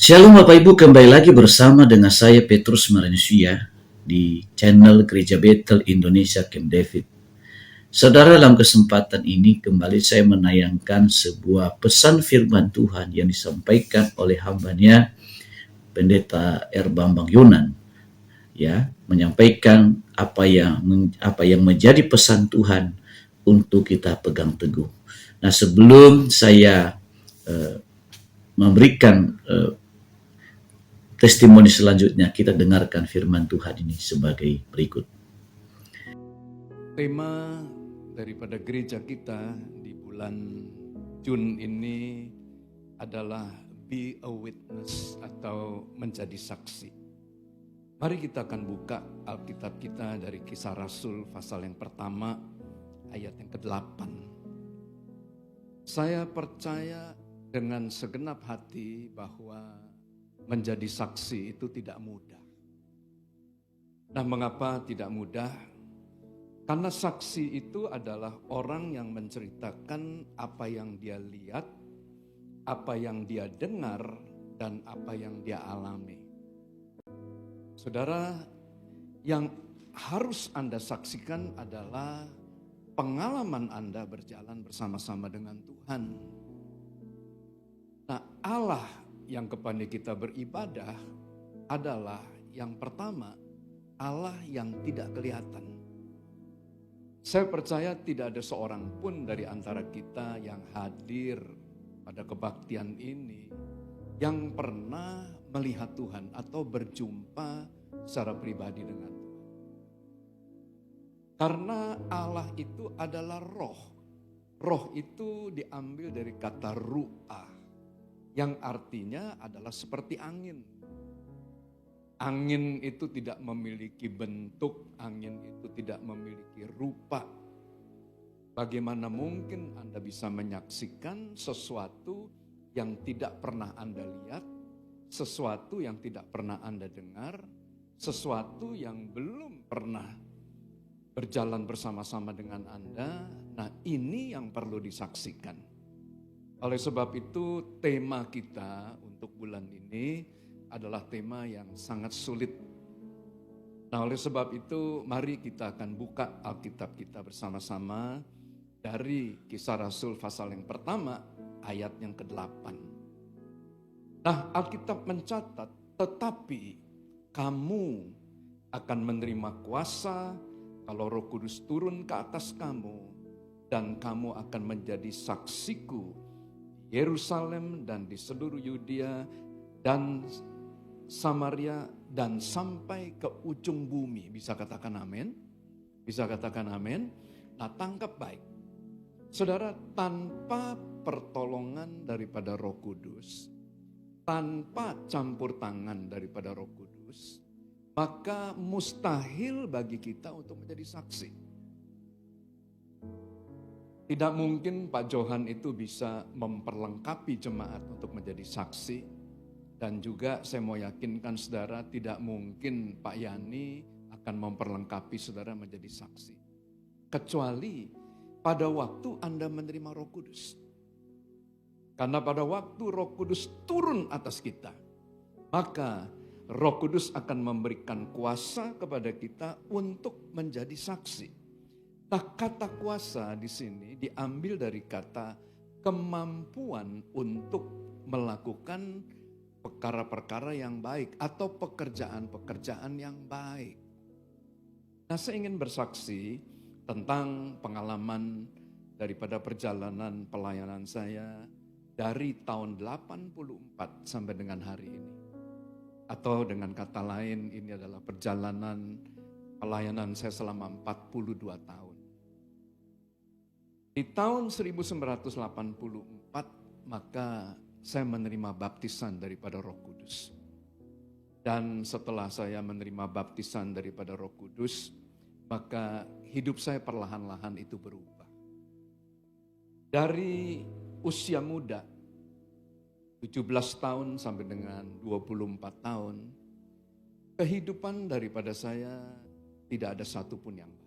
Shalom Bapak Ibu, kembali lagi bersama dengan saya Petrus Marenusia di channel Gereja Bethel Indonesia Camp David. Saudara, dalam kesempatan ini kembali saya menayangkan sebuah pesan firman Tuhan yang disampaikan oleh hambanya Pendeta R. Bambang Yunan, ya, menyampaikan apa yang menjadi pesan Tuhan untuk kita pegang teguh. Nah, sebelum saya memberikan testimoni selanjutnya, kita dengarkan firman Tuhan ini sebagai berikut. Tema daripada gereja kita di bulan Jun ini adalah Be a Witness atau menjadi saksi. Mari kita akan buka Alkitab kita dari Kisah Rasul pasal yang pertama ayat yang ke-8. Saya percaya dengan segenap hati bahwa menjadi saksi itu tidak mudah. Nah, mengapa tidak mudah? Karena saksi itu adalah orang yang menceritakan apa yang dia lihat, apa yang dia dengar, dan apa yang dia alami. Saudara, yang harus Anda saksikan adalah pengalaman Anda berjalan bersama-sama dengan Tuhan. Nah, Allah yang kepada kita beribadah adalah yang pertama, Allah yang tidak kelihatan. Saya percaya tidak ada seorang pun dari antara kita yang hadir pada kebaktian ini yang pernah melihat Tuhan atau berjumpa secara pribadi dengan Tuhan. Karena Allah itu adalah roh. Roh itu diambil dari kata ru'ah, yang artinya adalah seperti angin. Angin itu tidak memiliki bentuk, angin itu tidak memiliki rupa. Bagaimana mungkin Anda bisa menyaksikan sesuatu yang tidak pernah Anda lihat, sesuatu yang tidak pernah Anda dengar, sesuatu yang belum pernah berjalan bersama-sama dengan Anda? Nah, ini yang perlu disaksikan. Oleh sebab itu, tema kita untuk bulan ini adalah tema yang sangat sulit. Nah, oleh sebab itu mari kita akan buka Alkitab kita bersama-sama dari Kisah Rasul pasal yang pertama ayat yang ke-8. Nah, Alkitab mencatat, tetapi kamu akan menerima kuasa kalau Roh Kudus turun ke atas kamu, dan kamu akan menjadi saksiku di Yerusalem dan di seluruh Yudea dan Samaria dan sampai ke ujung bumi. Bisa katakan amin? Bisa katakan amin? Nah, tangkap baik. Saudara, tanpa pertolongan daripada Roh Kudus, tanpa campur tangan daripada Roh Kudus, maka mustahil bagi kita untuk menjadi saksi. Tidak mungkin Pak Johan itu bisa memperlengkapi jemaat untuk menjadi saksi. Dan juga saya mau yakinkan saudara, tidak mungkin Pak Yani akan memperlengkapi saudara menjadi saksi. Kecuali pada waktu Anda menerima Roh Kudus. Karena pada waktu Roh Kudus turun atas kita, maka Roh Kudus akan memberikan kuasa kepada kita untuk menjadi saksi. Nah, kata kuasa di sini diambil dari kata kemampuan untuk melakukan perkara-perkara yang baik atau pekerjaan-pekerjaan yang baik. Nah, saya ingin bersaksi tentang pengalaman daripada perjalanan pelayanan saya dari tahun 84 sampai dengan hari ini. Atau dengan kata lain, ini adalah perjalanan pelayanan saya selama 42 tahun. Di tahun 1984 maka saya menerima baptisan daripada Roh Kudus. Dan setelah saya menerima baptisan daripada Roh Kudus, maka hidup saya perlahan-lahan itu berubah. Dari usia muda, 17 tahun sampai dengan 24 tahun, kehidupan daripada saya tidak ada satupun yang baik.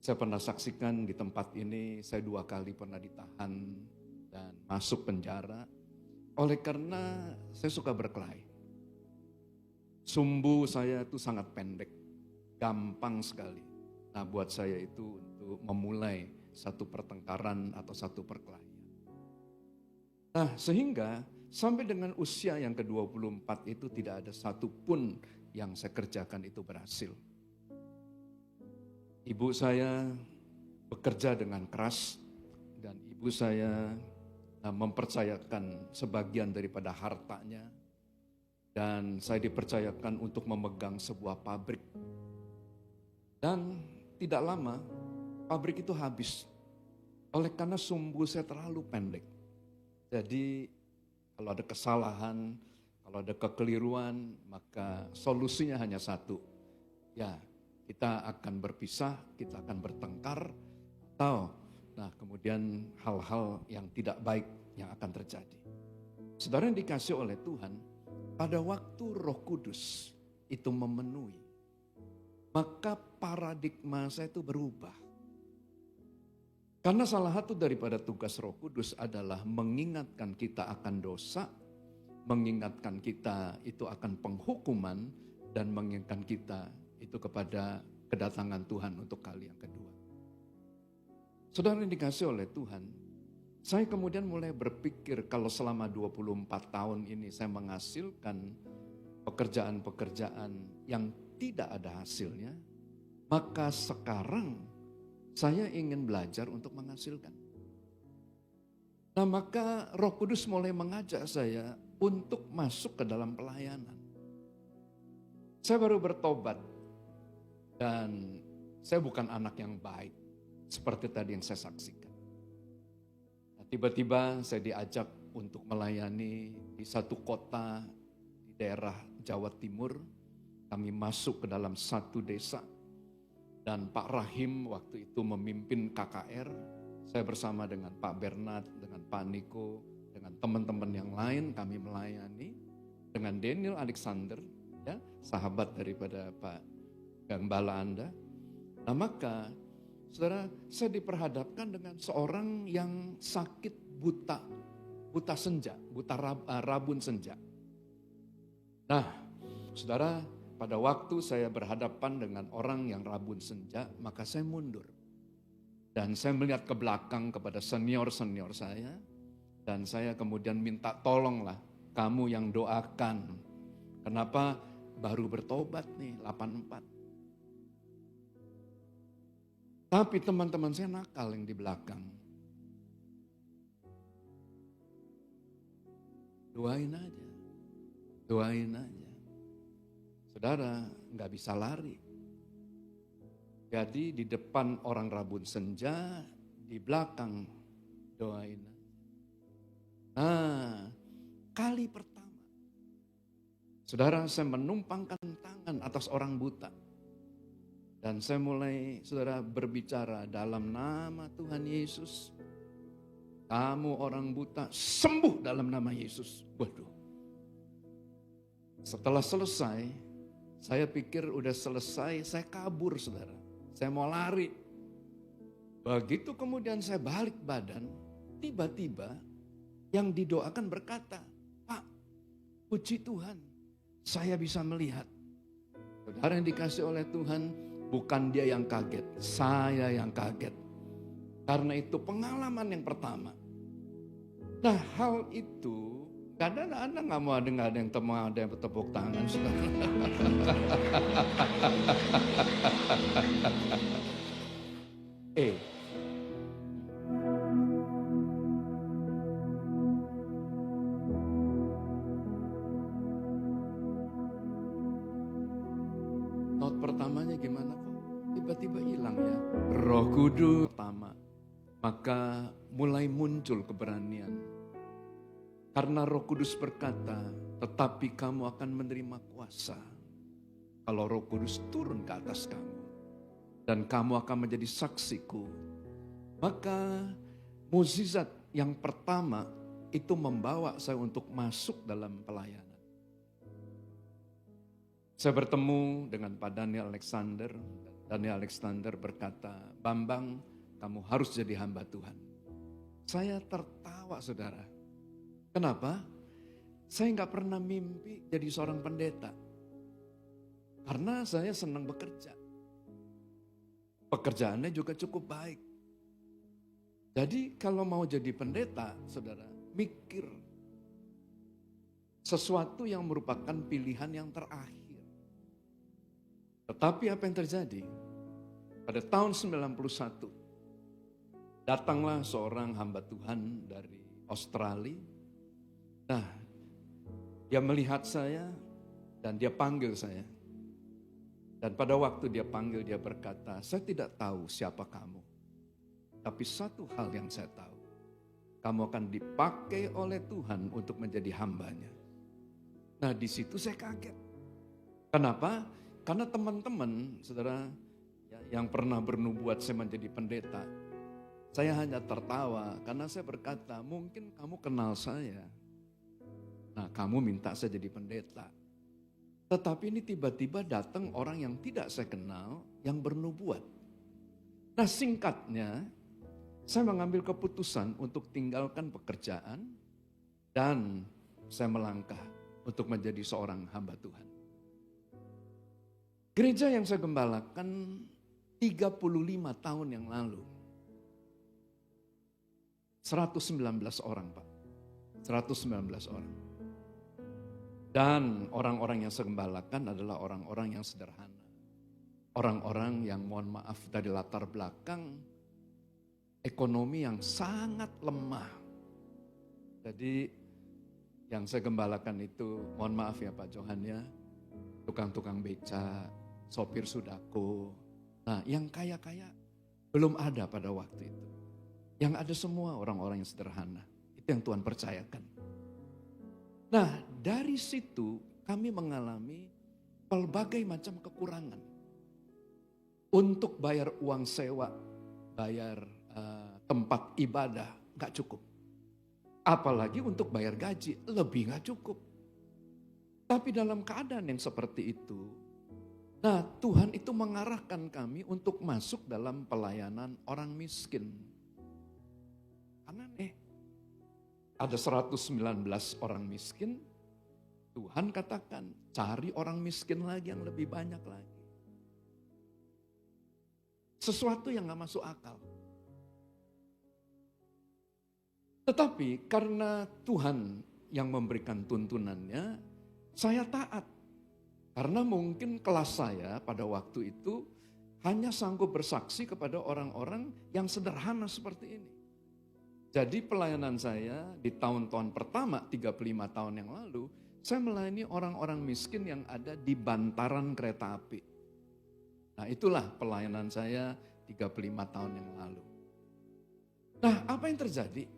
Saya pernah saksikan di tempat ini, saya 2 kali pernah ditahan dan masuk penjara. Oleh karena saya suka berkelahi. Sumbu saya itu sangat pendek, gampang sekali. Nah, buat saya itu untuk memulai satu pertengkaran atau satu perkelahian. Nah, sehingga sampai dengan usia yang ke-24 itu tidak ada satupun yang saya kerjakan itu berhasil. Ibu saya bekerja dengan keras dan ibu saya mempercayakan sebagian daripada hartanya dan saya dipercayakan untuk memegang sebuah pabrik. Dan tidak lama pabrik itu habis oleh karena sumbu saya terlalu pendek. Jadi kalau ada kesalahan, kalau ada kekeliruan, maka solusinya hanya satu. Ya, kita akan berpisah, kita akan bertengkar, atau kemudian hal-hal yang tidak baik yang akan terjadi. Saudara yang dikasih oleh Tuhan, pada waktu Roh Kudus itu memenuhi, maka paradigma saya itu berubah. Karena salah satu daripada tugas Roh Kudus adalah mengingatkan kita akan dosa, mengingatkan kita itu akan penghukuman, dan mengingatkan kita itu kepada kedatangan Tuhan untuk kali yang kedua. Saudara yang dikasih oleh Tuhan, saya kemudian mulai berpikir kalau selama 24 tahun ini saya menghasilkan pekerjaan-pekerjaan yang tidak ada hasilnya, maka sekarang saya ingin belajar untuk menghasilkan. Nah, maka Roh Kudus mulai mengajak saya untuk masuk ke dalam pelayanan. Saya baru bertobat dan saya bukan anak yang baik seperti tadi yang saya saksikan. Nah, tiba-tiba saya diajak untuk melayani di satu kota di daerah Jawa Timur. Kami masuk ke dalam satu desa. Dan Pak Rahim waktu itu memimpin KKR, saya bersama dengan Pak Bernard, dengan Pak Niko, dengan teman-teman yang lain kami melayani. Dengan Daniel Alexander, ya, sahabat daripada Pak Gembala Anda. Nah, maka saudara, saya diperhadapkan dengan seorang yang sakit buta senja, rabun senja. Nah, saudara, pada waktu saya berhadapan dengan orang yang rabun senja, maka saya mundur. Dan saya melihat ke belakang kepada senior-senior saya, dan saya kemudian minta tolonglah kamu yang doakan. Kenapa? Baru bertobat nih, 84. Tapi teman-teman saya nakal yang di belakang. Doain aja, doain aja. Saudara, nggak bisa lari. Jadi di depan orang rabun senja, di belakang doain. Nah, kali pertama, saudara, saya menumpangkan tangan atas orang buta. Dan saya mulai, saudara, berbicara dalam nama Tuhan Yesus. Kamu orang buta, sembuh dalam nama Yesus. Waduh. Setelah selesai, saya pikir udah selesai, saya kabur, saudara. Saya mau lari. Begitu kemudian saya balik badan, tiba-tiba yang didoakan berkata, Pak, puji Tuhan, saya bisa melihat. Saudara yang dikasih oleh Tuhan, bukan dia yang kaget, saya yang kaget. Karena itu pengalaman yang pertama. Nah, hal itu kadang-kadang Anda nggak mau ada yang tepuk tangan, saudara. Not pertamanya gimana kok? Tiba-tiba hilang ya. Roh Kudus pertama. Maka mulai muncul keberanian. Karena Roh Kudus berkata, tetapi kamu akan menerima kuasa kalau Roh Kudus turun ke atas kamu. Dan kamu akan menjadi saksiku. Maka mukjizat yang pertama itu membawa saya untuk masuk dalam pelayanan. Saya bertemu dengan Pak Daniel Alexander. Daniel Alexander berkata, Bambang, kamu harus jadi hamba Tuhan. Saya tertawa, saudara. Kenapa? saya nggak pernah mimpi jadi seorang pendeta. Karena saya senang bekerja. Pekerjaannya juga cukup baik. Jadi kalau mau jadi pendeta, saudara, mikir sesuatu yang merupakan pilihan yang terakhir. Tetapi apa yang terjadi? Pada tahun 91, datanglah seorang hamba Tuhan dari Australia. Nah, dia melihat saya dan dia panggil saya. Dan pada waktu dia panggil, dia berkata, saya tidak tahu siapa kamu. Tapi satu hal yang saya tahu, kamu akan dipakai oleh Tuhan untuk menjadi hambanya. Nah, di situ saya kaget. Kenapa? Karena teman-teman, saudara, yang pernah bernubuat saya menjadi pendeta, saya hanya tertawa karena saya berkata, mungkin kamu kenal saya. Nah, kamu minta saya jadi pendeta. Tetapi ini tiba-tiba datang orang yang tidak saya kenal, yang bernubuat. Nah, singkatnya, saya mengambil keputusan untuk tinggalkan pekerjaan dan saya melangkah untuk menjadi seorang hamba Tuhan. Gereja yang saya gembalakan 35 tahun yang lalu. 119 orang, Pak. 119 orang. Dan orang-orang yang saya gembalakan adalah orang-orang yang sederhana. Orang-orang yang mohon maaf dari latar belakang ekonomi yang sangat lemah. Jadi yang saya gembalakan itu, mohon maaf ya Pak Johan ya, tukang-tukang beca, sopir sudako. Nah, yang kaya-kaya belum ada pada waktu itu. Yang ada semua orang-orang yang sederhana. Itu yang Tuhan percayakan. Nah, dari situ kami mengalami pelbagai macam kekurangan. Untuk bayar uang sewa, bayar tempat ibadah, gak cukup. Apalagi untuk bayar gaji, lebih gak cukup. Tapi dalam keadaan yang seperti itu, nah Tuhan itu mengarahkan kami untuk masuk dalam pelayanan orang miskin. Karena ada 119 orang miskin, Tuhan katakan cari orang miskin lagi yang lebih banyak lagi. Sesuatu yang gak masuk akal. Tetapi karena Tuhan yang memberikan tuntunannya, saya taat. Karena mungkin kelas saya pada waktu itu hanya sanggup bersaksi kepada orang-orang yang sederhana seperti ini. Jadi pelayanan saya di tahun-tahun pertama, 35 tahun yang lalu, saya melayani orang-orang miskin yang ada di bantaran kereta api. Nah itulah pelayanan saya 35 tahun yang lalu. Nah apa yang terjadi?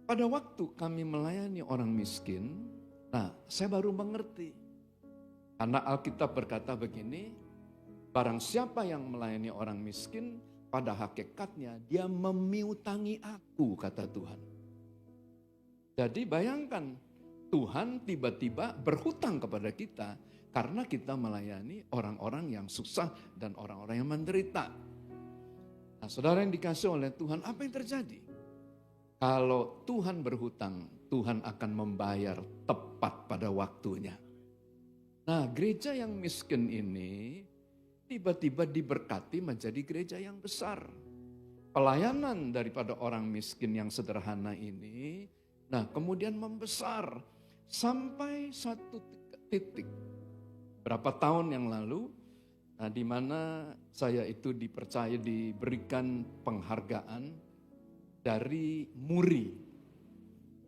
Pada waktu kami melayani orang miskin, nah saya baru mengerti. Karena Alkitab berkata begini, barang siapa yang melayani orang miskin, pada hakikatnya dia memiutangi aku, kata Tuhan. Jadi bayangkan, Tuhan tiba-tiba berhutang kepada kita, karena kita melayani orang-orang yang susah dan orang-orang yang menderita. Nah saudara yang dikasih oleh Tuhan, apa yang terjadi? Kalau Tuhan berhutang, Tuhan akan membayar tepat pada waktunya. Nah, gereja yang miskin ini tiba-tiba diberkati menjadi gereja yang besar. Pelayanan daripada orang miskin yang sederhana ini, nah kemudian membesar sampai satu titik. Berapa tahun yang lalu, nah di mana saya itu dipercaya diberikan penghargaan dari Muri,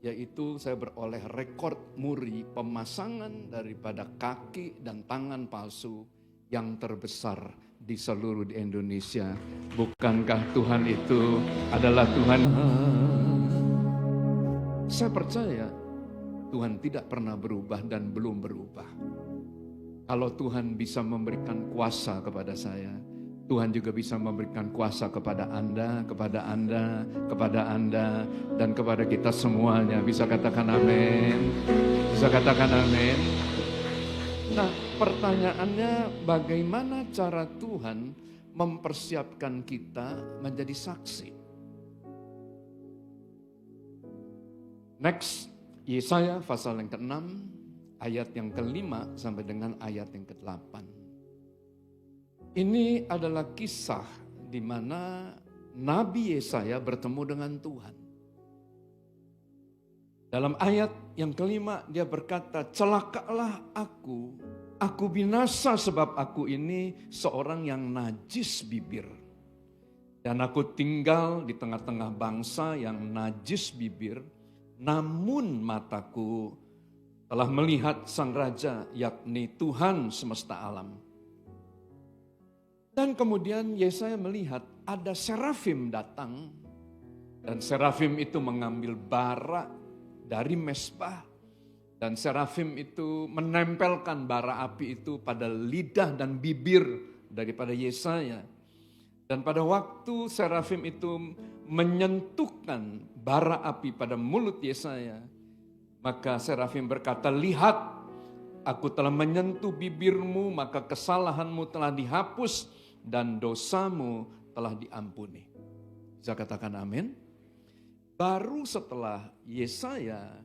yaitu saya beroleh rekor muri pemasangan daripada kaki dan tangan palsu yang terbesar di seluruh di Indonesia. Bukankah Tuhan itu adalah Tuhan? Saya percaya Tuhan tidak pernah berubah dan belum berubah. Kalau Tuhan bisa memberikan kuasa kepada saya, Tuhan juga bisa memberikan kuasa kepada Anda, dan kepada kita semuanya. Bisa katakan amin. Bisa katakan amin. Nah, pertanyaannya bagaimana cara Tuhan mempersiapkan kita menjadi saksi? Next, Yesaya pasal yang ke-6, ayat yang ke-5 sampai dengan ayat yang ke-8. Ini adalah kisah di mana Nabi Yesaya bertemu dengan Tuhan. Dalam ayat yang ke-5 dia berkata, celakalah aku binasa sebab aku ini seorang yang najis bibir. Dan aku tinggal di tengah-tengah bangsa yang najis bibir, namun mataku telah melihat Sang Raja, yakni Tuhan semesta alam. Dan kemudian Yesaya melihat ada serafim datang, dan serafim itu mengambil bara dari mezbah, dan serafim itu menempelkan bara api itu pada lidah dan bibir daripada Yesaya. Dan pada waktu serafim itu menyentuhkan bara api pada mulut Yesaya, maka serafim berkata, lihat, aku telah menyentuh bibirmu, maka kesalahanmu telah dihapus dan dosamu telah diampuni. Bisa katakan amin? Baru setelah Yesaya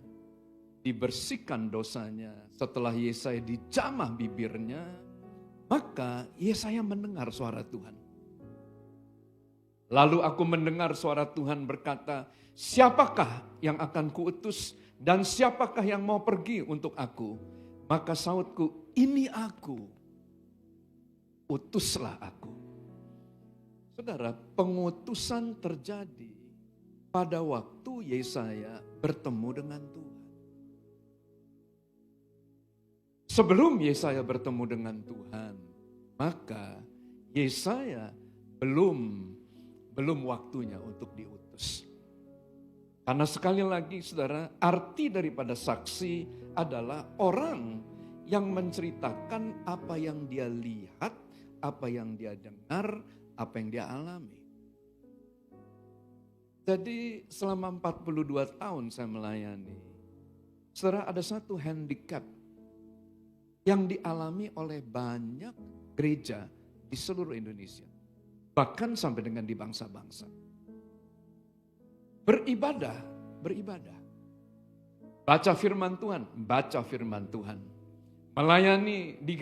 dibersihkan dosanya, setelah Yesaya dijamah bibirnya, maka Yesaya mendengar suara Tuhan. Lalu aku mendengar suara Tuhan berkata, siapakah yang akan kuutus dan siapakah yang mau pergi untuk aku? Maka sautku, ini aku, utuslah aku. Saudara, pengutusan terjadi pada waktu Yesaya bertemu dengan Tuhan. Sebelum Yesaya bertemu dengan Tuhan, maka Yesaya belum waktunya untuk diutus. Karena sekali lagi saudara, arti daripada saksi adalah orang yang menceritakan apa yang dia lihat, apa yang dia dengar, apa yang dia alami. Jadi selama 42 tahun saya melayani, saudara, ada satu handicap yang dialami oleh banyak gereja di seluruh Indonesia. Bahkan sampai dengan di bangsa-bangsa. Beribadah. Baca firman Tuhan. Melayani di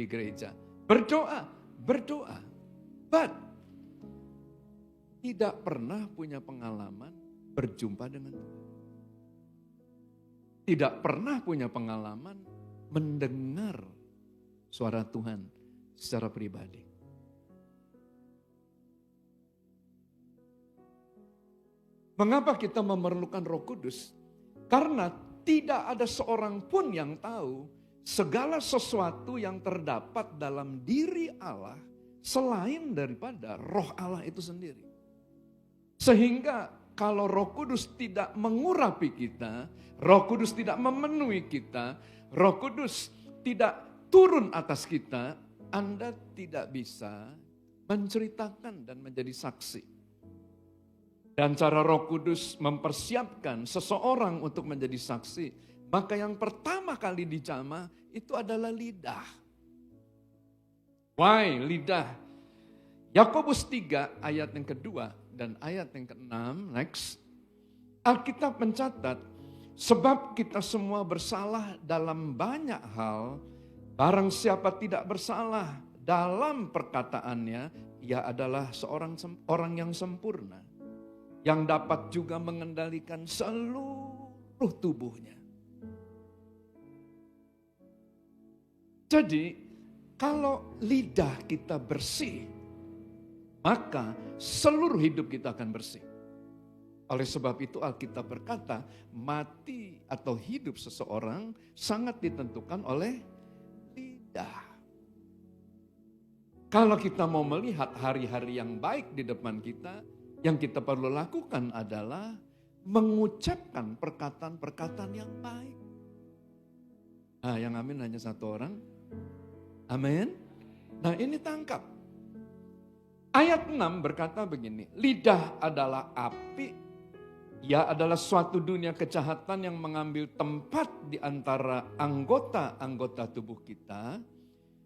gereja. Berdoa. But tidak pernah punya pengalaman berjumpa dengan Tuhan. Tidak pernah punya pengalaman mendengar suara Tuhan secara pribadi. Mengapa kita memerlukan Roh Kudus? Karena tidak ada seorang pun yang tahu segala sesuatu yang terdapat dalam diri Allah selain daripada Roh Allah itu sendiri. Sehingga kalau Roh Kudus tidak mengurapi kita, Roh Kudus tidak memenuhi kita, Roh Kudus tidak turun atas kita, Anda tidak bisa menceritakan dan menjadi saksi. Dan cara Roh Kudus mempersiapkan seseorang untuk menjadi saksi, maka yang pertama kali dijamah itu adalah lidah. Why lidah? Yakobus 3 ayat yang kedua dan ayat yang ke-6, next. Alkitab mencatat, sebab kita semua bersalah dalam banyak hal, barang siapa tidak bersalah dalam perkataannya, ia adalah orang yang sempurna, yang dapat juga mengendalikan seluruh tubuhnya. Jadi, kalau lidah kita bersih, maka seluruh hidup kita akan bersih. Oleh sebab itu Alkitab berkata, mati atau hidup seseorang sangat ditentukan oleh lidah. Kalau kita mau melihat hari-hari yang baik di depan kita, yang kita perlu lakukan adalah mengucapkan perkataan-perkataan yang baik. Nah, yang amin hanya satu orang. Amin. Nah, ini tangkap. Ayat 6 berkata begini, lidah adalah api, ia adalah suatu dunia kejahatan yang mengambil tempat di antara anggota-anggota tubuh kita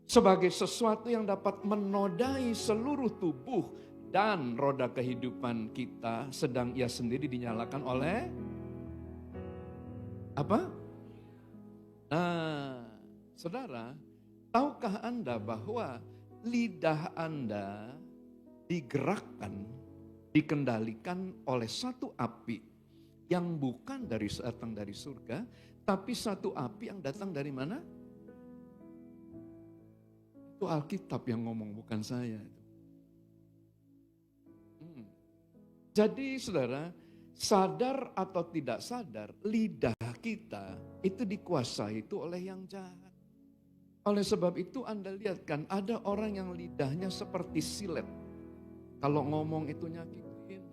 sebagai sesuatu yang dapat menodai seluruh tubuh dan roda kehidupan kita, sedang ia sendiri dinyalakan oleh Apa? Nah, saudara, tahukah Anda bahwa lidah Anda digerakkan, dikendalikan oleh satu api yang bukan datang dari surga, tapi satu api yang datang dari mana? Itu Alkitab yang ngomong, bukan saya. Jadi saudara, sadar atau tidak sadar, lidah kita itu dikuasai itu oleh yang jahat. Oleh sebab itu Anda lihat kan, ada orang yang lidahnya seperti silet. Kalau ngomong itu nyakitin.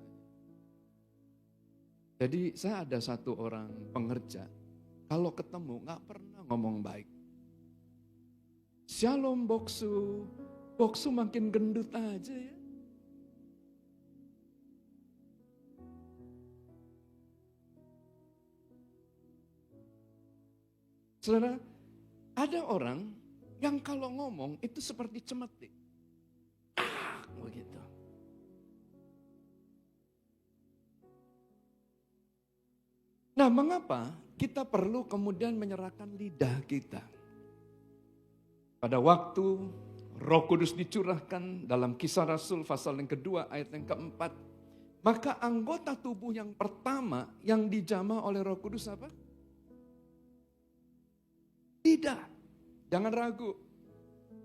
Jadi saya ada satu orang pengerja, kalau ketemu gak pernah ngomong baik. Shalom Boksu, Boksu makin gendut aja ya. Saudara, ada orang yang kalau ngomong itu seperti cemetik. Begitu. Nah, mengapa kita perlu kemudian menyerahkan lidah kita? Pada waktu Roh Kudus dicurahkan dalam Kisah Rasul pasal yang kedua ayat yang keempat, maka anggota tubuh yang pertama yang dijamah oleh Roh Kudus apa? Lidah. Jangan ragu.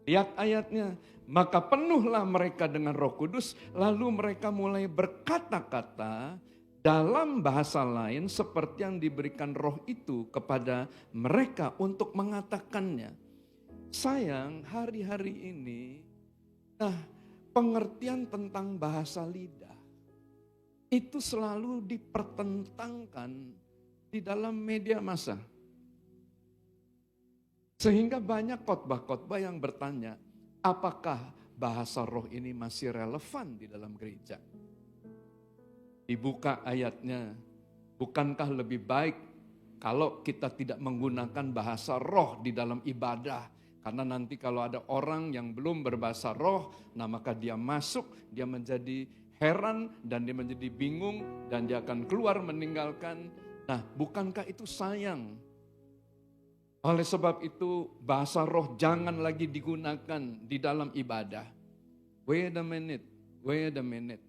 Lihat ayatnya. Maka penuhlah mereka dengan Roh Kudus, lalu mereka mulai berkata-kata dalam bahasa lain seperti yang diberikan Roh itu kepada mereka untuk mengatakannya. Sayang, hari-hari ini, pengertian tentang bahasa lidah itu selalu dipertentangkan di dalam media massa. Sehingga banyak khotbah-khotbah yang bertanya, apakah bahasa roh ini masih relevan di dalam gereja? Dibuka ayatnya, bukankah lebih baik kalau kita tidak menggunakan bahasa roh di dalam ibadah? Karena nanti kalau ada orang yang belum berbahasa roh, nah maka dia masuk, dia menjadi heran dan dia menjadi bingung dan dia akan keluar meninggalkan. Nah, bukankah itu sayang? Oleh sebab itu bahasa roh jangan lagi digunakan di dalam ibadah. Wait a minute.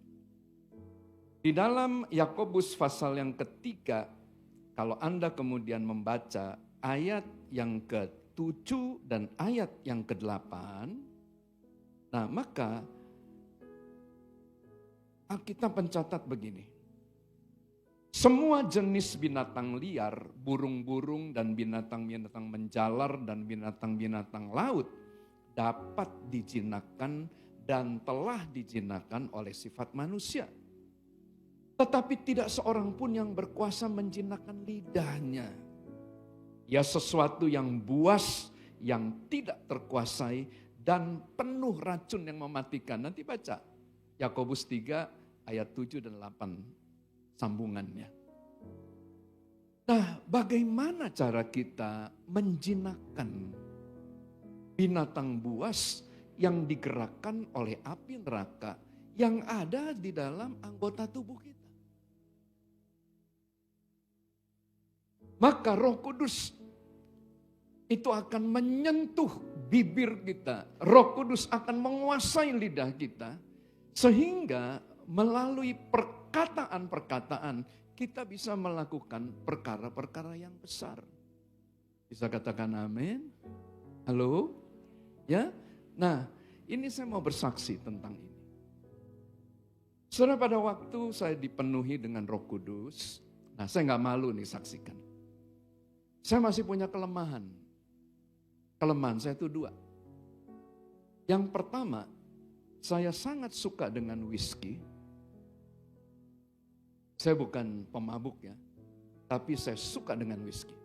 Di dalam Yakobus pasal yang ketiga, kalau Anda kemudian membaca ayat yang ke-7 dan ayat yang ke-8, nah maka Alkitab mencatat begini. Semua jenis binatang liar, burung-burung dan binatang-binatang menjalar dan binatang-binatang laut dapat dijinakkan dan telah dijinakkan oleh sifat manusia. Tetapi tidak seorang pun yang berkuasa menjinakkan lidahnya. Ya sesuatu yang buas, yang tidak terkuasai dan penuh racun yang mematikan. Nanti baca Yakobus 3 ayat 7 dan 8. Sambungannya. Nah, bagaimana cara kita menjinakkan binatang buas yang digerakkan oleh api neraka yang ada di dalam anggota tubuh kita? Maka Roh Kudus itu akan menyentuh bibir kita. Roh Kudus akan menguasai lidah kita sehingga melalui perkataan-perkataan kita bisa melakukan perkara-perkara yang besar. Bisa katakan amin? Halo? Ya? Nah, ini saya mau bersaksi tentang ini. Saudara, pada waktu saya dipenuhi dengan Roh Kudus, nah saya nggak malu nih saksikan. Saya masih punya kelemahan. Kelemahan saya itu 2. Yang pertama, saya sangat suka dengan whisky. Saya bukan pemabuk ya, tapi saya suka dengan whisky.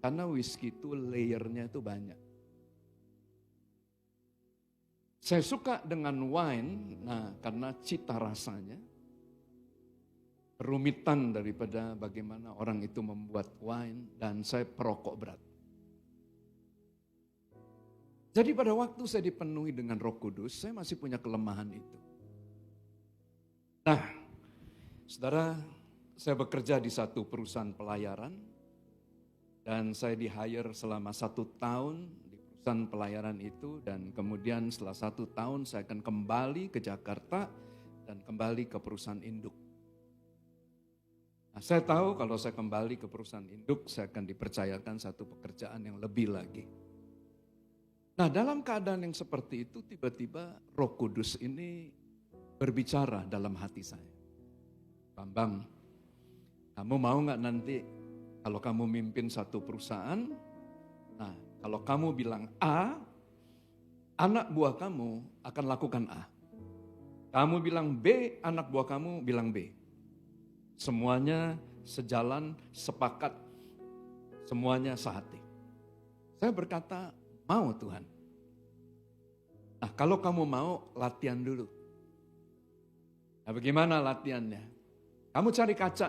Karena whisky itu layernya itu banyak. Saya suka dengan wine, nah karena cita rasanya. Rumitan daripada bagaimana orang itu membuat wine, dan saya perokok berat. Jadi pada waktu saya dipenuhi dengan Roh Kudus, saya masih punya kelemahan itu. Nah, saudara, saya bekerja di satu perusahaan pelayaran. Dan saya di-hire selama 1 tahun di perusahaan pelayaran itu. Dan kemudian setelah 1 tahun saya akan kembali ke Jakarta dan kembali ke perusahaan induk. Nah, saya tahu kalau saya kembali ke perusahaan induk, saya akan dipercayakan satu pekerjaan yang lebih lagi. Nah, dalam keadaan yang seperti itu, tiba-tiba Roh Kudus ini berbicara dalam hati saya. Bambang, kamu mau gak nanti kalau kamu mimpin satu perusahaan, nah kalau kamu bilang A, anak buah kamu akan lakukan A. Kamu bilang B, anak buah kamu bilang B. Semuanya sejalan, sepakat, semuanya sehati. Saya berkata, mau Tuhan. Nah kalau kamu mau, latihan dulu. Nah bagaimana latihannya? Kamu cari kaca.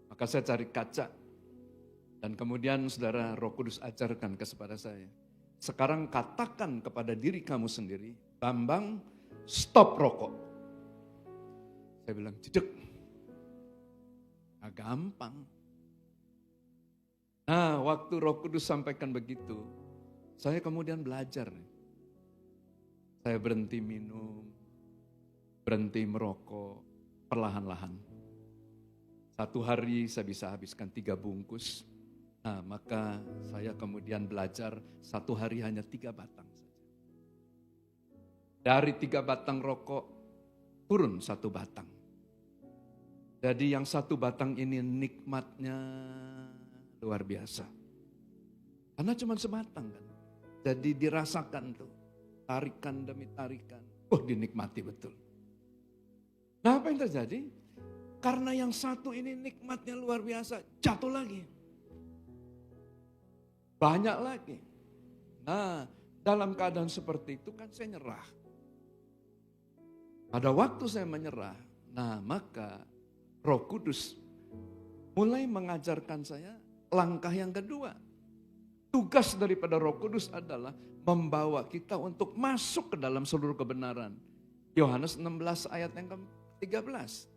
Maka saya cari kaca. Dan kemudian saudara, Roh Kudus ajarkan kepada saya. Sekarang katakan kepada diri kamu sendiri, Bambang, stop rokok. Saya bilang, jedek. Nah, gampang. Nah, waktu Roh Kudus sampaikan begitu, saya kemudian belajar. Saya berhenti minum, berhenti merokok, perlahan-lahan. 1 hari saya bisa habiskan 3 bungkus. Nah, maka saya kemudian belajar 1 hari hanya 3 batang saja. Dari 3 batang rokok, turun 1 batang. Jadi yang 1 batang ini nikmatnya luar biasa. Karena cuma sebatang kan. Jadi dirasakan tuh, tarikan demi tarikan. Oh, dinikmati betul. Nah, apa yang terjadi? Karena yang 1 ini nikmatnya luar biasa, jatuh lagi. Banyak lagi. Nah, dalam keadaan seperti itu kan saya nyerah. Pada waktu saya menyerah, nah maka Roh Kudus mulai mengajarkan saya langkah yang kedua. Tugas daripada Roh Kudus adalah membawa kita untuk masuk ke dalam seluruh kebenaran. Yohanes 16 ayat yang ke-13.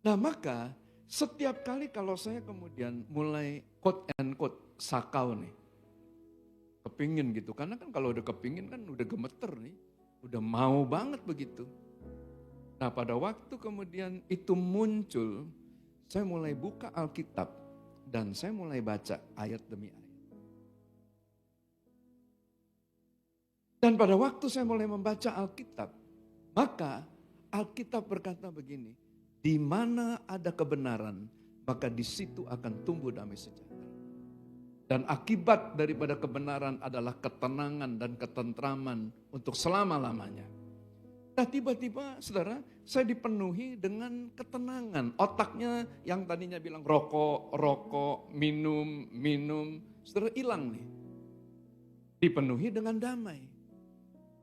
Nah maka setiap kali kalau saya kemudian mulai quote and quote sakau nih. Kepingin gitu, karena kan kalau udah kepingin kan udah gemeter nih. Udah mau banget begitu. Nah pada waktu kemudian itu muncul, saya mulai buka Alkitab dan saya mulai baca ayat demi ayat. Dan pada waktu saya mulai membaca Alkitab, maka Alkitab berkata begini, di mana ada kebenaran, maka di situ akan tumbuh damai sejahtera. Dan akibat daripada kebenaran adalah ketenangan dan ketentraman untuk selama-lamanya. Nah tiba-tiba saudara, saya dipenuhi dengan ketenangan. Otaknya yang tadinya bilang rokok, minum, saudara hilang nih. Dipenuhi dengan damai.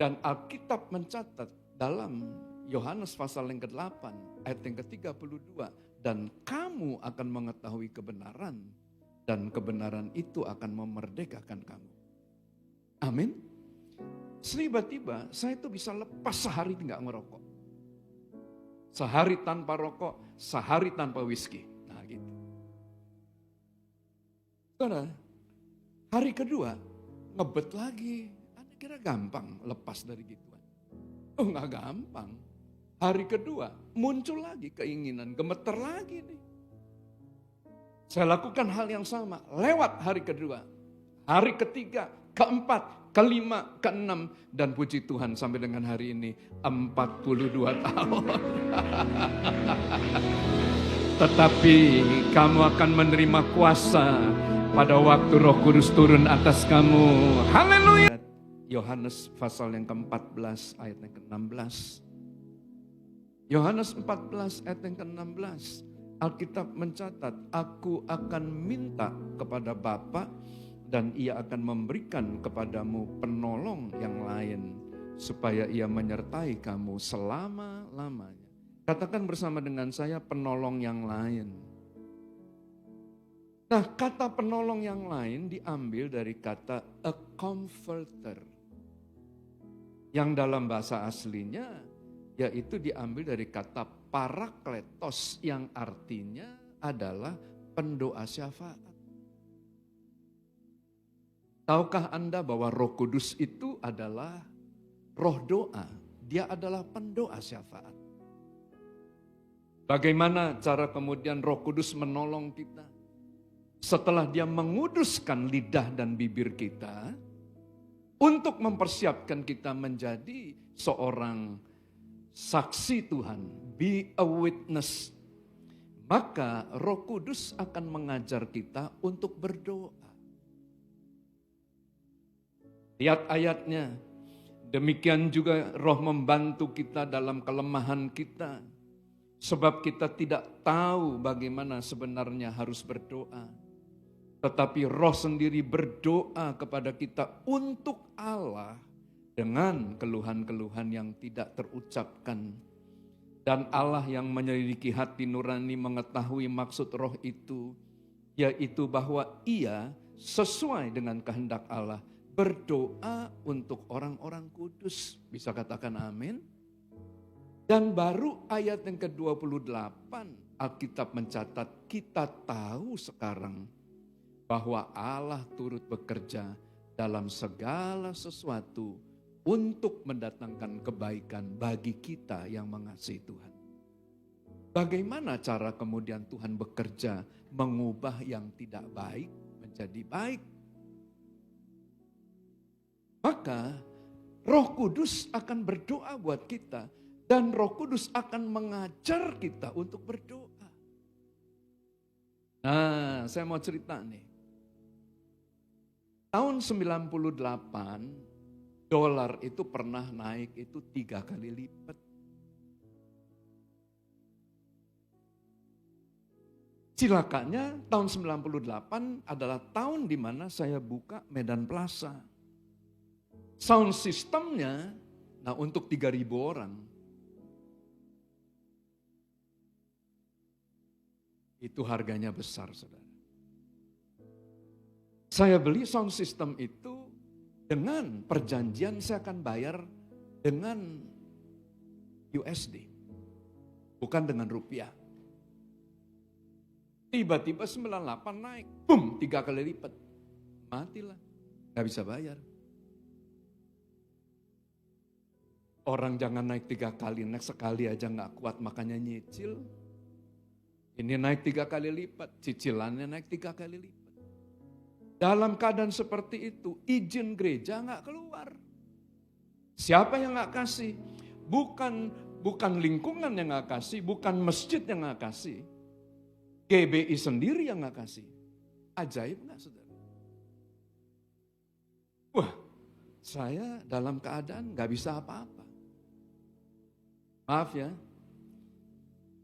Dan Alkitab mencatat dalam Yohanes pasal yang ke-8 ayat yang ke-32. Dan kamu akan mengetahui kebenaran. Dan kebenaran itu akan memerdekakan kamu. Amin. Tiba-tiba saya itu bisa lepas sehari nggak ngerokok. Sehari tanpa rokok, sehari tanpa whisky. Nah gitu. Saudara, hari kedua ngebet lagi. Anda kira gampang lepas dari gituan? Oh nggak gampang. Hari kedua muncul lagi keinginan, gemeter lagi nih. Saya lakukan hal yang sama lewat hari kedua. Hari ketiga, keempat, kelima, keenam. Dan puji Tuhan sampai dengan hari ini 42 tahun. Tetapi kamu akan menerima kuasa pada waktu Roh Kudus turun atas kamu. Haleluya. Yohanes pasal yang ke-14 ayat yang ke-16. Yohanes 14 ayat yang ke-16. Alkitab mencatat, aku akan minta kepada Bapa dan ia akan memberikan kepadamu penolong yang lain supaya ia menyertai kamu selama-lamanya. Katakan bersama dengan saya, penolong yang lain. Nah, kata penolong yang lain diambil dari kata a comforter. Yang dalam bahasa aslinya yaitu diambil dari kata parakletos yang artinya adalah pendoa syafaat. Tahukah Anda bahwa Roh Kudus itu adalah roh doa? Dia adalah pendoa syafaat. Bagaimana cara kemudian Roh Kudus menolong kita? Setelah dia menguduskan lidah dan bibir kita, untuk mempersiapkan kita menjadi seorang saksi Tuhan, be a witness. Maka Roh Kudus akan mengajar kita untuk berdoa. Lihat ayatnya. Demikian juga Roh membantu kita dalam kelemahan kita. Sebab kita tidak tahu bagaimana sebenarnya harus berdoa. Tetapi Roh sendiri berdoa kepada kita untuk Allah dengan keluhan-keluhan yang tidak terucapkan. Dan Allah yang menyelidiki hati nurani mengetahui maksud Roh itu, yaitu bahwa Ia sesuai dengan kehendak Allah berdoa untuk orang-orang kudus. Bisa katakan amin? Dan baru ayat yang ke-28 Alkitab mencatat, kita tahu sekarang bahwa Allah turut bekerja dalam segala sesuatu untuk mendatangkan kebaikan bagi kita yang mengasihi Tuhan. Bagaimana cara kemudian Tuhan bekerja mengubah yang tidak baik menjadi baik? Maka Roh Kudus akan berdoa buat kita dan Roh Kudus akan mengajar kita untuk berdoa. Nah, saya mau cerita nih. Tahun 98, dolar itu pernah naik itu 3 kali lipat. Cilakanya tahun 98 adalah tahun di mana saya buka Medan Plaza. Sound systemnya, nah untuk 3.000 orang. Itu harganya besar, saudara. Saya beli sound system itu dengan perjanjian saya akan bayar dengan USD. Bukan dengan rupiah. Tiba-tiba 98 naik. Boom, 3 kali lipat. Matilah, gak bisa bayar. Orang jangan naik 3 kali, naik sekali aja gak kuat, makanya nyicil. Ini naik 3 kali lipat, cicilannya naik 3 kali lipat. Dalam keadaan seperti itu, izin gereja gak keluar. Siapa yang gak kasih? Bukan lingkungan yang gak kasih, bukan masjid yang gak kasih. GBI sendiri yang gak kasih. Ajaib gak, saudara? Wah, saya dalam keadaan gak bisa apa-apa. Maaf ya,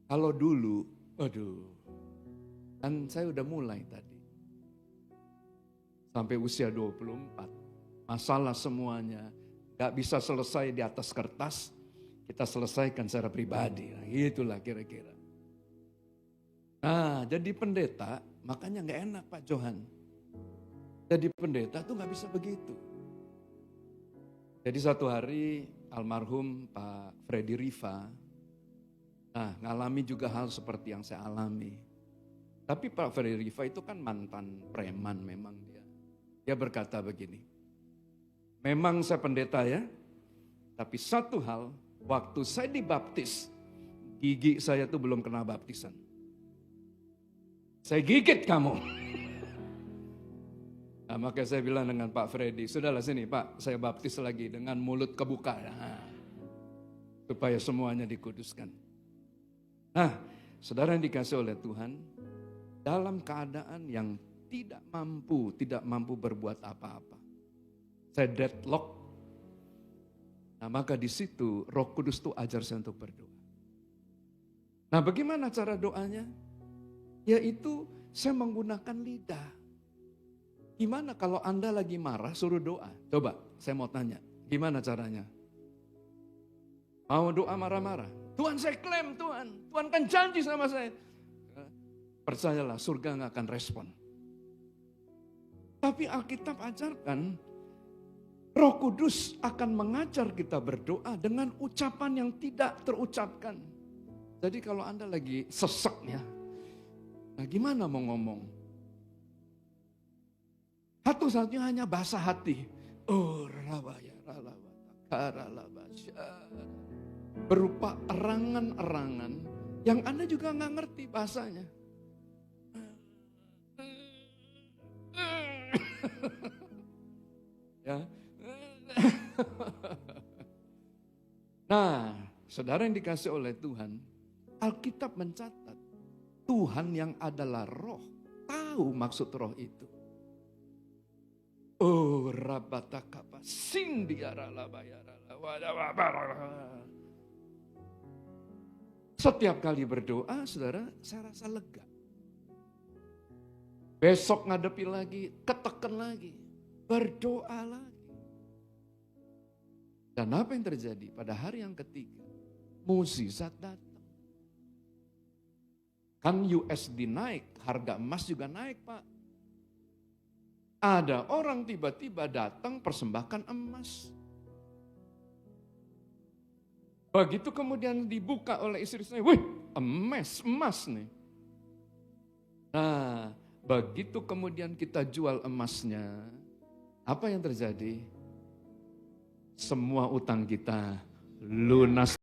kalau dulu, kan saya udah mulai tadi. Sampai usia 24, masalah semuanya gak bisa selesai di atas kertas, kita selesaikan secara pribadi. Nah, itulah kira-kira. Nah, jadi pendeta, makanya gak enak Pak Johan. Jadi pendeta tuh gak bisa begitu. Jadi satu hari almarhum Pak Freddy Riva, ngalami juga hal seperti yang saya alami. Tapi Pak Freddy Riva itu kan mantan preman memang dia. Dia berkata begini, memang saya pendeta ya, tapi satu hal, waktu saya dibaptis, gigi saya tuh belum kena baptisan. Saya gigit kamu. Nah, makanya saya bilang dengan Pak Freddy, sudahlah sini Pak, saya baptis lagi dengan mulut kebuka. Nah, supaya semuanya dikuduskan. Nah, saudara yang dikasih oleh Tuhan, dalam keadaan yang tidak mampu berbuat apa-apa. Saya deadlock. Nah, maka di situ Roh Kudus tuh ajar saya untuk berdoa. Nah, bagaimana cara doanya? Yaitu saya menggunakan lidah. Gimana kalau Anda lagi marah suruh doa? Coba saya mau tanya, gimana caranya? Mau doa marah-marah? Tuhan saya klaim Tuhan kan janji sama saya. Percayalah surga gak akan respon. Tapi Alkitab ajarkan, Roh Kudus akan mengajar kita berdoa dengan ucapan yang tidak terucapkan. Jadi kalau Anda lagi sesek ya, nah gimana mau ngomong? Satu-satunya hanya basah hati. Oh, rawaya, ralawata, berupa erangan-erangan yang Anda juga nggak ngerti bahasanya. Ya. Nah, saudara yang dikasih oleh Tuhan, Alkitab mencatat Tuhan yang adalah roh tahu maksud roh itu. Oh, rabatakapa setiap kali berdoa, saudara, saya rasa lega. Besok ngadepi lagi, ketekan lagi, berdoa lagi. Dan apa yang terjadi pada hari yang ketiga? Mukjizat datang. Kan USD naik, harga emas juga naik, Pak. Ada orang tiba-tiba datang persembahkan emas. Begitu kemudian dibuka oleh istri saya, wih, emas nih. Nah, begitu kemudian kita jual emasnya, apa yang terjadi? Semua utang kita lunas.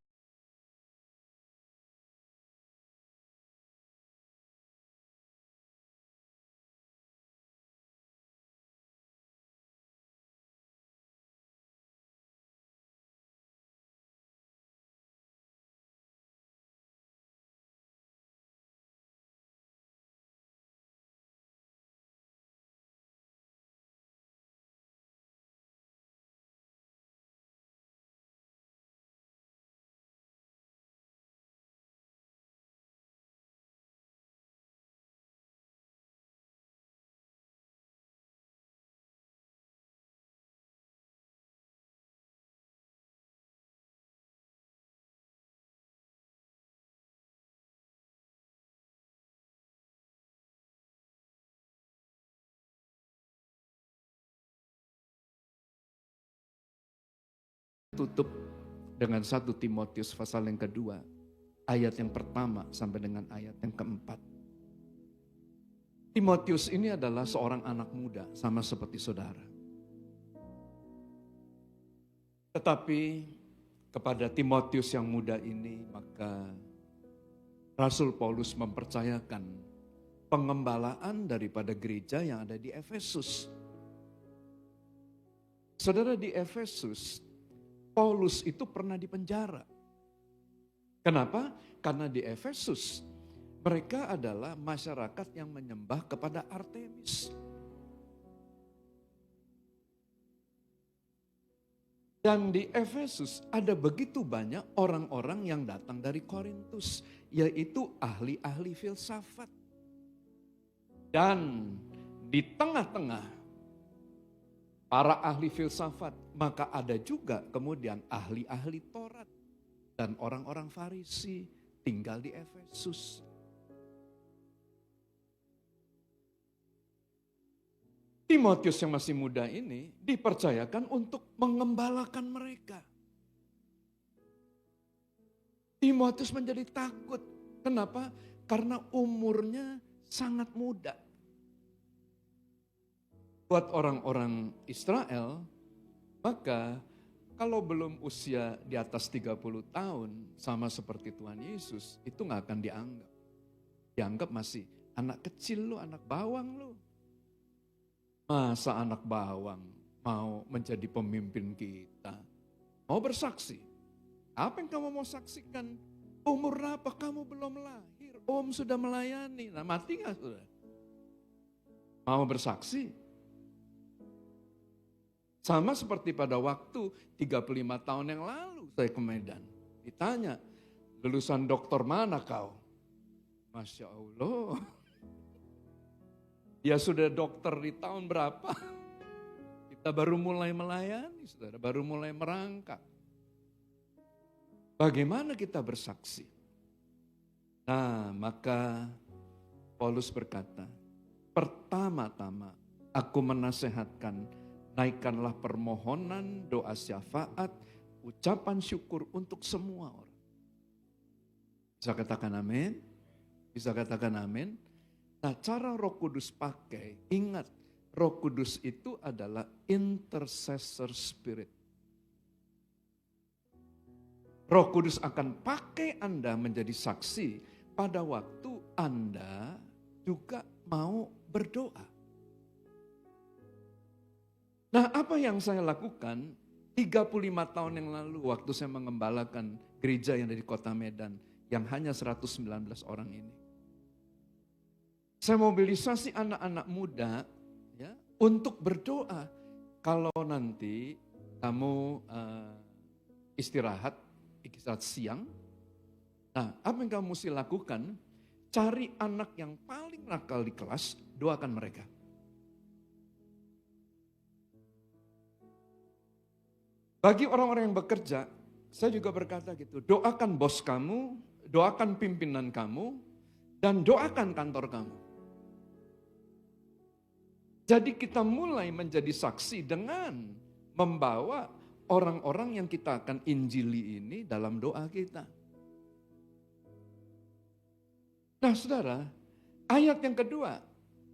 Tutup dengan 1 Timotius pasal yang kedua, ayat yang pertama sampai dengan ayat yang keempat. Timotius ini adalah seorang anak muda, sama seperti saudara. Tetapi kepada Timotius yang muda ini, maka Rasul Paulus mempercayakan pengembalaan daripada gereja yang ada di Efesus. Saudara, di Efesus, Paulus itu pernah dipenjara. Kenapa? Karena di Efesus mereka adalah masyarakat yang menyembah kepada Artemis. Dan di Efesus ada begitu banyak orang-orang yang datang dari Korintus, yaitu ahli-ahli filsafat. Dan di tengah-tengah para ahli filsafat, maka ada juga kemudian ahli-ahli Taurat dan orang-orang Farisi tinggal di Efesus. Timotius yang masih muda ini dipercayakan untuk mengembalakan mereka. Timotius menjadi takut. Kenapa? Karena umurnya sangat muda. Buat orang-orang Israel, maka kalau belum usia di atas 30 tahun, sama seperti Tuhan Yesus, itu gak akan dianggap. Dianggap masih anak kecil lu, anak bawang lu. Masa anak bawang mau menjadi pemimpin kita? Mau bersaksi? Apa yang kamu mau saksikan? Umur apa kamu belum lahir? Om sudah melayani. Nah, mati gak sudah? Mau bersaksi? Sama seperti pada waktu 35 tahun yang lalu saya ke Medan. Ditanya, lulusan doktor mana kau? Masya Allah. Ya sudah dokter di tahun berapa? Kita baru mulai melayani, saudara, baru mulai merangkak. Bagaimana kita bersaksi? Nah, maka Paulus berkata, pertama-tama aku menasehatkan, naikkanlah permohonan, doa syafaat, ucapan syukur untuk semua orang. Bisa katakan amin? Bisa katakan amin? Nah, cara Roh Kudus pakai, ingat, Roh Kudus itu adalah intercessor spirit. Roh Kudus akan pakai Anda menjadi saksi pada waktu Anda juga mau berdoa. Nah, apa yang saya lakukan 35 tahun yang lalu waktu saya mengembalakan gereja yang ada di Kota Medan yang hanya 119 orang ini. Saya mobilisasi anak-anak muda ya untuk berdoa. Kalau nanti kamu istirahat siang, nah apa yang kamu mesti lakukan? Cari anak yang paling nakal di kelas, doakan mereka. Bagi orang-orang yang bekerja, saya juga berkata gitu, doakan bos kamu, doakan pimpinan kamu, dan doakan kantor kamu. Jadi kita mulai menjadi saksi dengan membawa orang-orang yang kita akan injili ini dalam doa kita. Nah saudara, ayat yang kedua,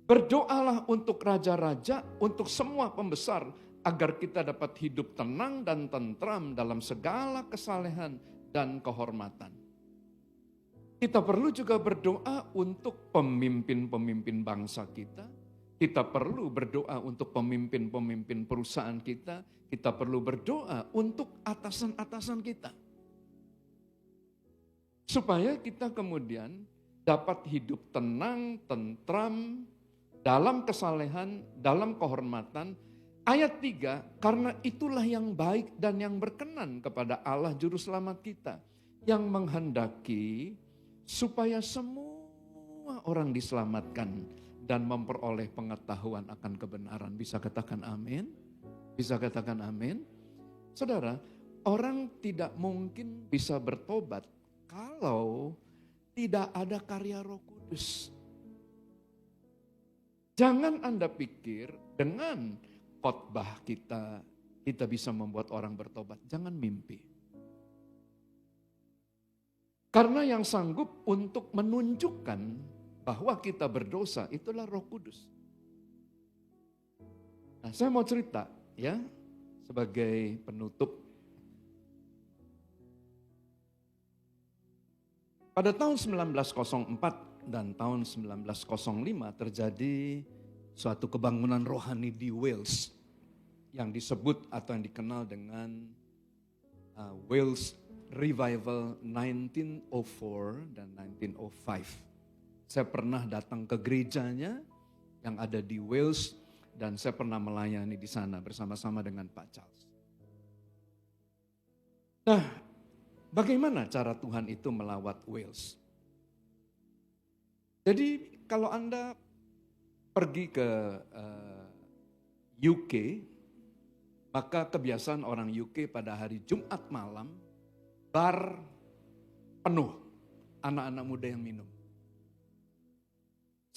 berdoalah untuk raja-raja, untuk semua pembesar, agar kita dapat hidup tenang dan tentram dalam segala kesalehan dan kehormatan. Kita perlu juga berdoa untuk pemimpin-pemimpin bangsa kita. Kita perlu berdoa untuk pemimpin-pemimpin perusahaan kita. Kita perlu berdoa untuk atasan-atasan kita. Supaya kita kemudian dapat hidup tenang, tentram, dalam kesalehan, dalam kehormatan. Ayat 3, karena itulah yang baik dan yang berkenan kepada Allah Juru Selamat kita. Yang menghendaki supaya semua orang diselamatkan dan memperoleh pengetahuan akan kebenaran. Bisa katakan amin? Bisa katakan amin? Saudara, orang tidak mungkin bisa bertobat kalau tidak ada karya Roh Kudus. Jangan Anda pikir dengan khotbah kita bisa membuat orang bertobat. Jangan mimpi. Karena yang sanggup untuk menunjukkan bahwa kita berdosa itulah Roh Kudus. Nah, saya mau cerita ya sebagai penutup. Pada tahun 1904 dan tahun 1905 terjadi suatu kebangunan rohani di Wales yang disebut atau yang dikenal dengan Wales Revival 1904 dan 1905. Saya pernah datang ke gerejanya yang ada di Wales dan saya pernah melayani di sana bersama-sama dengan Pak Charles. Nah, bagaimana cara Tuhan itu melawat Wales? Jadi kalau Anda pergi ke UK, maka kebiasaan orang UK pada hari Jumat malam, bar penuh, anak-anak muda yang minum.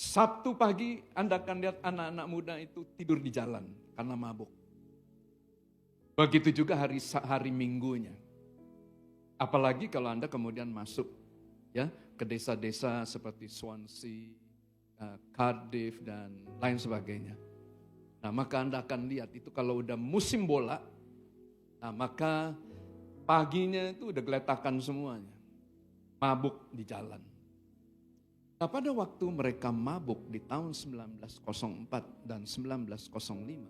Sabtu pagi Anda akan lihat anak-anak muda itu tidur di jalan karena mabuk. Begitu juga hari Minggunya. Apalagi kalau Anda kemudian masuk ya ke desa-desa seperti Swansea, Cardiff dan lain sebagainya. Nah, maka Anda akan lihat itu kalau udah musim bola, nah maka paginya itu udah geletakan semuanya. Mabuk di jalan. Nah, pada waktu mereka mabuk di tahun 1904 dan 1905,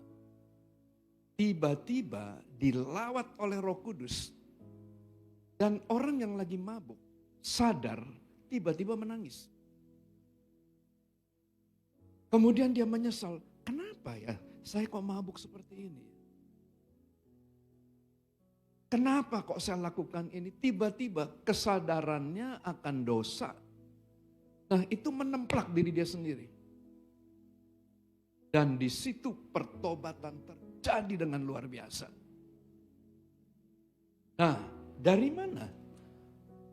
tiba-tiba dilawat oleh Roh Kudus dan orang yang lagi mabuk sadar tiba-tiba menangis. Kemudian dia menyesal, kenapa ya saya kok mabuk seperti ini? Kenapa kok saya lakukan ini? Tiba-tiba kesadarannya akan dosa. Nah, itu menemplak diri dia sendiri. Dan di situ pertobatan terjadi dengan luar biasa. Nah, dari mana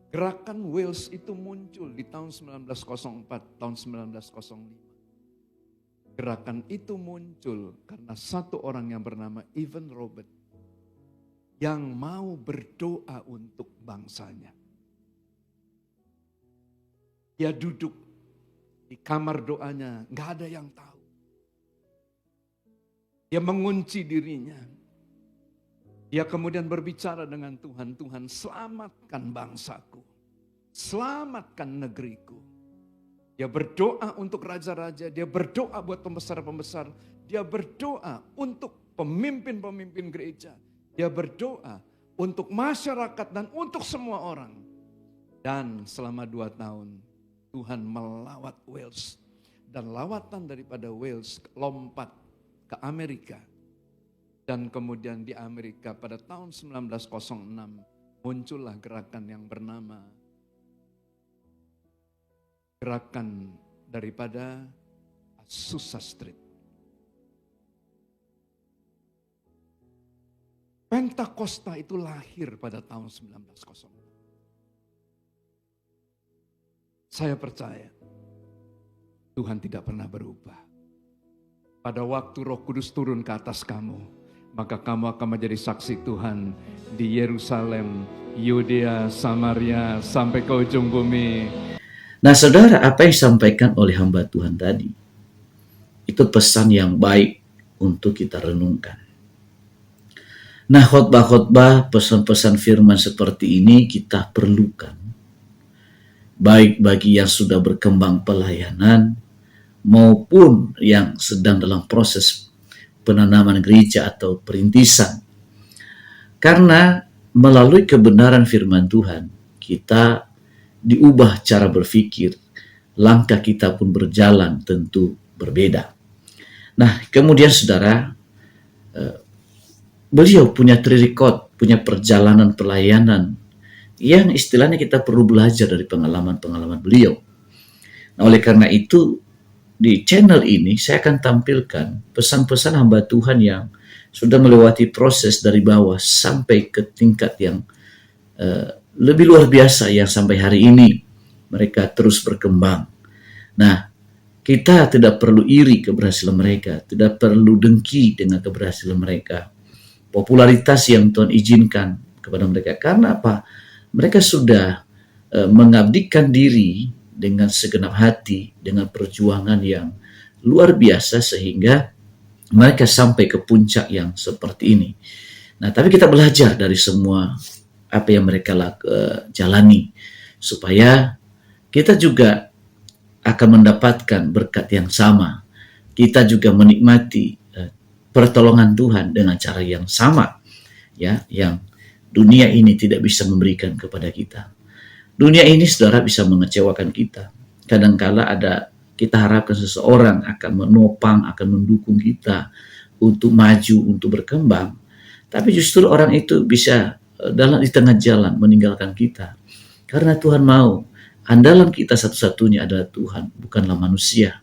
gerakan Wales itu muncul di tahun 1904, tahun 1905? Gerakan itu muncul karena satu orang yang bernama Evan Robert yang mau berdoa untuk bangsanya. Dia duduk di kamar doanya, gak ada yang tahu. Dia mengunci dirinya. Dia kemudian berbicara dengan Tuhan, Tuhan selamatkan bangsaku, selamatkan negeriku. Dia berdoa untuk raja-raja, dia berdoa buat pembesar-pembesar, dia berdoa untuk pemimpin-pemimpin gereja, dia berdoa untuk masyarakat dan untuk semua orang. Dan selama 2 tahun Tuhan melawat Wales, dan lawatan daripada Wales lompat ke Amerika. Dan kemudian di Amerika pada tahun 1906 muncullah gerakan yang bernama gerakan daripada Azusa Street. Pentakosta itu lahir pada tahun 1906. Saya percaya Tuhan tidak pernah berubah. Pada waktu Roh Kudus turun ke atas kamu, maka kamu akan menjadi saksi Tuhan di Yerusalem, Yudea, Samaria, sampai ke ujung bumi. Nah saudara, apa yang disampaikan oleh hamba Tuhan tadi, itu pesan yang baik untuk kita renungkan. Nah khotbah-khotbah, pesan-pesan firman seperti ini kita perlukan. Baik bagi yang sudah berkembang pelayanan, maupun yang sedang dalam proses penanaman gereja atau perintisan. Karena melalui kebenaran firman Tuhan, kita diubah cara berpikir, langkah kita pun berjalan tentu berbeda. Nah, kemudian saudara, beliau punya track record, punya perjalanan pelayanan yang istilahnya kita perlu belajar dari pengalaman-pengalaman beliau. Nah, oleh karena itu, di channel ini saya akan tampilkan pesan-pesan hamba Tuhan yang sudah melewati proses dari bawah sampai ke tingkat yang lebih luar biasa, yang sampai hari ini mereka terus berkembang. Nah, kita tidak perlu iri keberhasilan mereka, tidak perlu dengki dengan keberhasilan mereka, popularitas yang Tuhan izinkan kepada mereka. Karena apa? Mereka sudah mengabdikan diri dengan segenap hati, dengan perjuangan yang luar biasa sehingga mereka sampai ke puncak yang seperti ini. Nah, tapi kita belajar dari semua apa yang mereka jalani, supaya kita juga akan mendapatkan berkat yang sama. Kita juga menikmati pertolongan Tuhan dengan cara yang sama, ya, yang dunia ini tidak bisa memberikan kepada kita. Dunia ini, saudara, bisa mengecewakan kita. Kadangkala kita harapkan seseorang akan menopang, akan mendukung kita untuk maju, untuk berkembang. Tapi justru orang itu bisa di tengah jalan meninggalkan kita. Karena Tuhan mau, andalan kita satu-satunya adalah Tuhan, bukanlah manusia.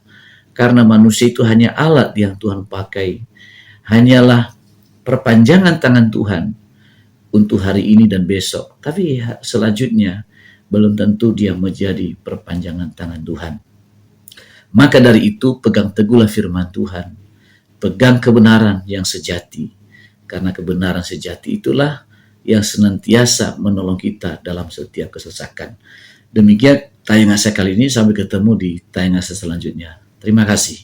Karena manusia itu hanya alat yang Tuhan pakai. Hanyalah perpanjangan tangan Tuhan untuk hari ini dan besok. Tapi selanjutnya, belum tentu dia menjadi perpanjangan tangan Tuhan. Maka dari itu, pegang teguhlah firman Tuhan. Pegang kebenaran yang sejati. Karena kebenaran sejati itulah yang senantiasa menolong kita dalam setiap kesesakan. Demikian tayangan saya kali ini, sampai ketemu di tayangan saya selanjutnya. Terima kasih.